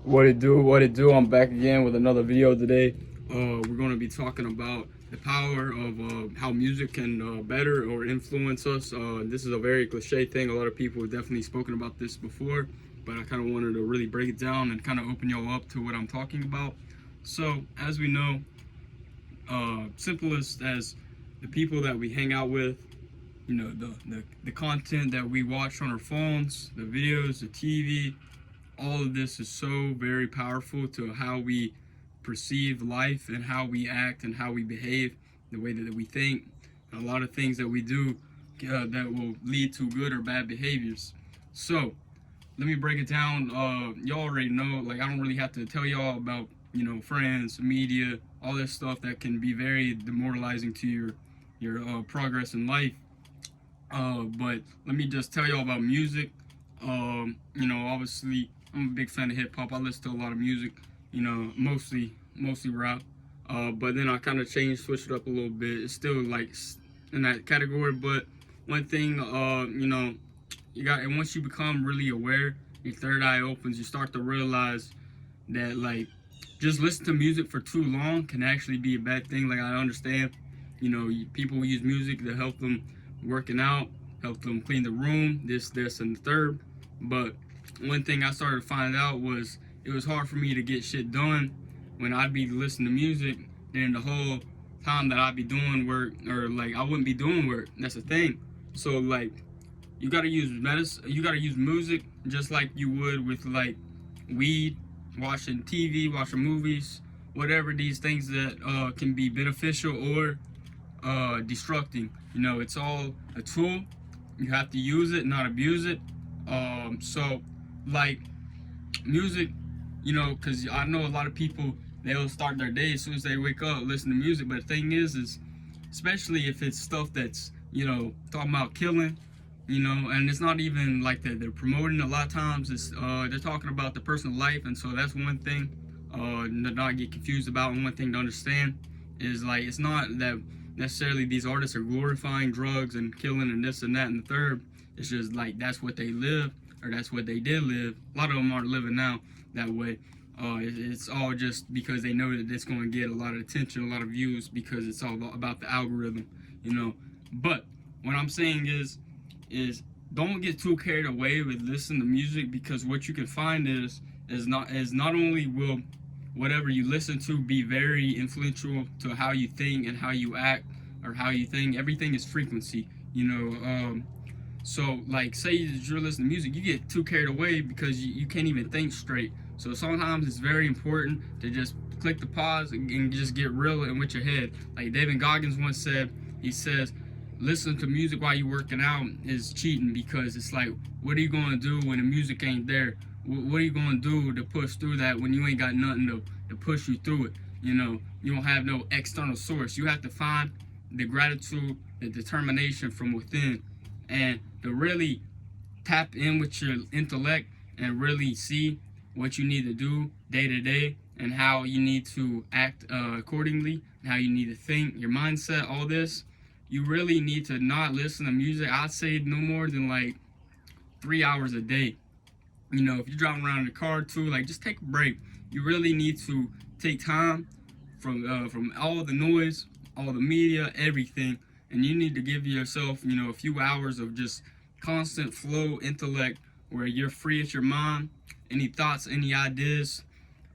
What it do? What it do? I'm back again with another video today. We're going to be talking about the power of how music can better or influence us. This is a very cliche thing. A lot of people have definitely spoken about this before, but I kind of wanted to really break it down and kind of open y'all up to what I'm talking about. So, as we know, simplest as the people that we hang out with, you know, the content that we watch on our phones, the videos, the TV, all of this is so very powerful to how we perceive life and how we act and how we behave, the way that we think, and a lot of things that we do that will lead to good or bad behaviors. So let me break it down. Y'all already know, like, I don't really have to tell y'all about, you know, friends, media, all this stuff that can be very demoralizing to your progress in life. But let me just tell y'all about music. You know, obviously, I'm a big fan of hip hop. I listen to a lot of music, you know, mostly rap. But then I kind of switched it up a little bit. It's still like in that category. But one thing, you know, and once you become really aware, your third eye opens. You start to realize that, like, just listen to music for too long can actually be a bad thing. Like, I understand, you know, people use music to help them working out, help them clean the room, this, and the third. But one thing I started to find out was it was hard for me to get shit done when I'd be listening to music. Then the whole time that I'd be doing work, or like I wouldn't be doing work. That's the thing. So like, you gotta use medicine. You gotta use music just like you would with like weed, watching TV, watching movies, whatever these things that can be beneficial or destructing. You know, it's all a tool. You have to use it, not abuse it. So like music, you know, because I know a lot of people, they'll start their day as soon as they wake up, listen to music. But the thing is especially if it's stuff that's, you know, talking about killing, you know, and it's not even like that they're promoting. A lot of times it's they're talking about the personal life, and so that's one thing to not get confused about. And one thing to understand is, like, it's not that necessarily these artists are glorifying drugs and killing and this and that and the third. It's just like that's what they live, or that's what they did live. A lot of them aren't living now that way. It's all just because they know that it's going to get a lot of attention, a lot of views, because it's all about the algorithm, you know. But what I'm saying is don't get too carried away with listening to music, because what you can find is not only will whatever you listen to be very influential to how you think and how you act, or how you think. Everything is frequency, you know. So like, say that you're listening to music, you get too carried away because you can't even think straight. So sometimes it's very important to just click the pause and just get real and with your head. Like David Goggins once said, he says, listen to music while you're working out is cheating, because it's like, what are you going to do when the music ain't there? What are you going to do to push through that when you ain't got nothing to push you through it? You know, you don't have no external source. You have to find the gratitude, the determination from within, and to really tap in with your intellect and really see what you need to do day to day, and how you need to act accordingly, and how you need to think, your mindset, all this. You really need to not listen to music. I'd say no more than like 3 hours a day. You know, if you're driving around in the car too, like, just take a break. You really need to take time from all the noise, all the media, everything, and you need to give yourself, you know, a few hours of just constant flow intellect, where you're free at your mind. Any thoughts, any ideas,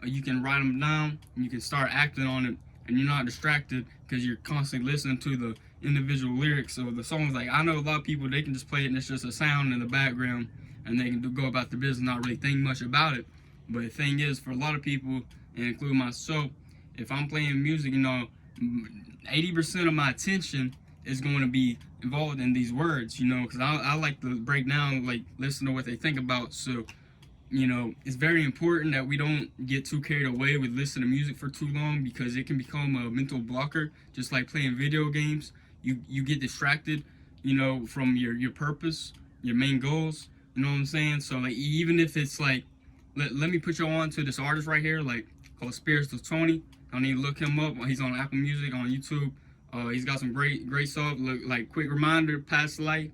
you can write them down and you can start acting on it, and you're not distracted because you're constantly listening to the individual lyrics of the songs. Like, I know a lot of people, they can just play it and it's just a sound in the background, and they can go about the business, not really think much about it. But the thing is, for a lot of people, and including myself, if I'm playing music, you know, 80% of my attention is going to be involved in these words, you know, because I like to break down, like, listen to what they think about. So, you know, it's very important that we don't get too carried away with listening to music for too long, because it can become a mental blocker, just like playing video games. You get distracted, you know, from your purpose, your main goals, you know what I'm saying? So, like, even if it's like, let me put you on to this artist right here, like, called Spiritual Tony. I need to look him up. He's on Apple Music, on YouTube. He's got some great stuff. Look, like, quick reminder, past life.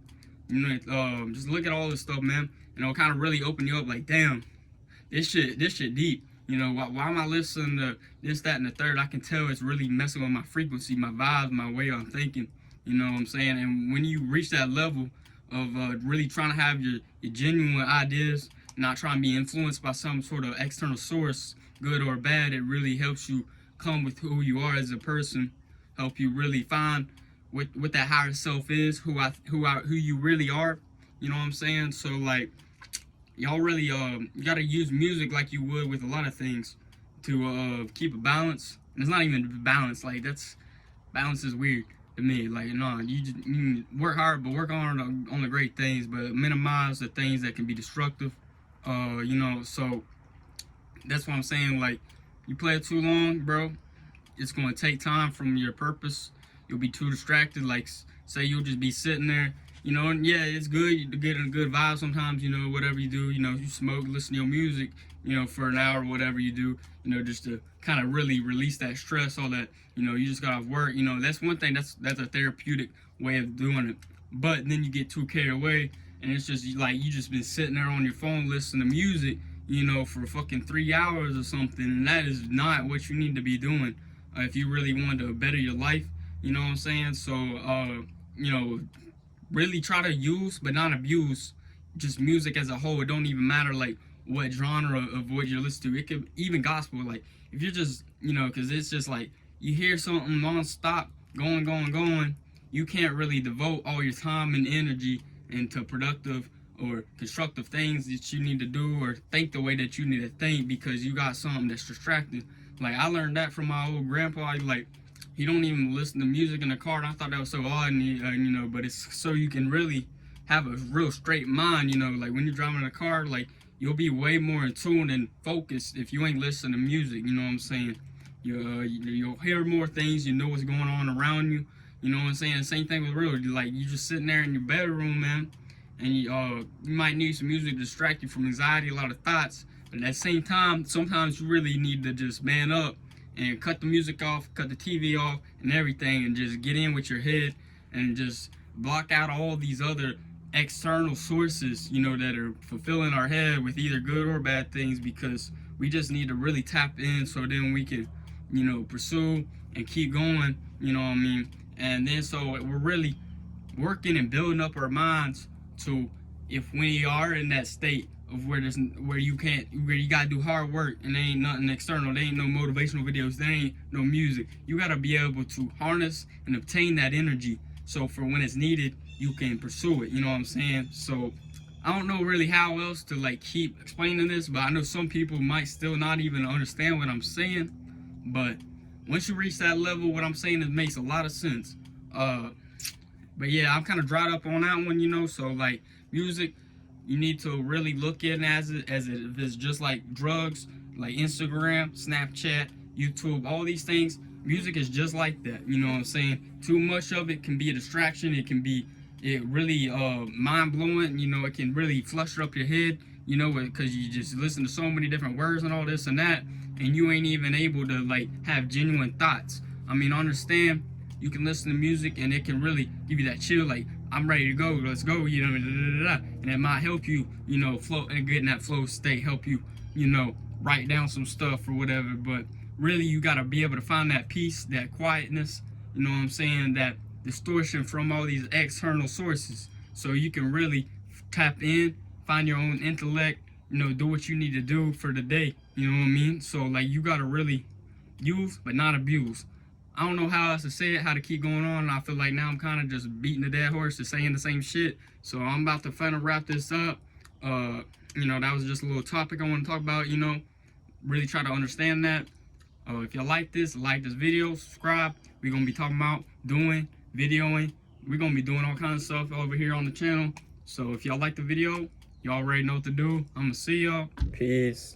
You know, just look at all this stuff, man, and it'll kind of really open you up. Like, damn, this shit deep. You know, why am I listening to this, that, and the third? I can tell it's really messing with my frequency, my vibes, my way I'm thinking. You know what I'm saying? And when you reach that level of really trying to have your genuine ideas, not trying to be influenced by some sort of external source, good or bad, it really helps you come with who you are as a person, help you really find what that higher self is, who you really are. You know what I'm saying? So like, y'all really you gotta use music like you would with a lot of things to keep a balance. And it's not even balance, like balance is weird to me. Like, no, you work hard, but work on the great things, but minimize the things that can be destructive. You know, so that's what I'm saying. Like, you play it too long, bro, it's gonna take time from your purpose. You'll be too distracted. Like, say you'll just be sitting there, you know, and yeah, it's good to get in a good vibe sometimes, you know, whatever you do, you know, you smoke, listen to your music, you know, for an hour, whatever you do, you know, just to kind of really release that stress, all that, you know, you just got off work, you know, that's one thing, that's a therapeutic way of doing it. But then you get too carried away, and it's just like you just been sitting there on your phone listening to music, you know, for fucking 3 hours or something, and that is not what you need to be doing if you really want to better your life, you know what I'm saying? So, you know, really try to use but not abuse just music as a whole. It don't even matter like what genre of what you're listening to. It could even gospel. Like, if you're just, you know, because it's just like you hear something non-stop going, you can't really devote all your time and energy into productive or constructive things that you need to do or think the way that you need to think because you got something that's distracting. Like, I learned that from my old grandpa. Like, he don't even listen to music in the car, and I thought that was so odd, and you know, but it's so you can really have a real straight mind, you know, like when you're driving in a car, like, you'll be way more in tune and focused if you ain't listening to music, you know what I'm saying? You'll hear more things, you know what's going on around you, you know what I'm saying? Same thing with real, like, you just sitting there in your bedroom, man, and you might need some music to distract you from anxiety, a lot of thoughts, but at the same time, sometimes you really need to just man up and cut the music off, cut the TV off and everything, and just get in with your head and just block out all these other external sources, you know, that are fulfilling our head with either good or bad things, because we just need to really tap in so then we can, you know, pursue and keep going, you know what I mean? And then so we're really working and building up our minds to, if we are in that state of where you gotta do hard work and there ain't nothing external, there ain't no motivational videos, there ain't no music, you gotta be able to harness and obtain that energy so for when it's needed you can pursue it, you know what I'm saying? So I don't know really how else to like keep explaining this, but I know some people might still not even understand what I'm saying, but once you reach that level, what I'm saying, it makes a lot of sense. But yeah, I'm kind of dried up on that one, you know, so like music, you need to really look at it as if it's just like drugs, like Instagram, Snapchat, YouTube, all these things. Music is just like that, you know what I'm saying? Too much of it can be a distraction. It really mind-blowing, you know, it can really fluster up your head, you know, because you just listen to so many different words and all this and that, and you ain't even able to like have genuine thoughts. I mean, understand, you can listen to music and it can really give you that chill, like, I'm ready to go, let's go, you know, and it might help you, you know, flow and get in that flow state, help you, you know, write down some stuff or whatever. But really, you got to be able to find that peace, that quietness, you know what I'm saying, that distortion from all these external sources, so you can really tap in, find your own intellect, you know, do what you need to do for the day, you know what I mean? So like, you got to really use but not abuse. I don't know how else to say it, how to keep going on. I feel like now I'm kind of just beating the dead horse, just saying the same shit. So I'm about to finally wrap this up. You know, that was just a little topic I want to talk about, you know, really try to understand that. If you like this video, subscribe. We're going to be talking about videoing. We're going to be doing all kinds of stuff over here on the channel. So if y'all like the video, y'all already know what to do. I'm going to see y'all. Peace.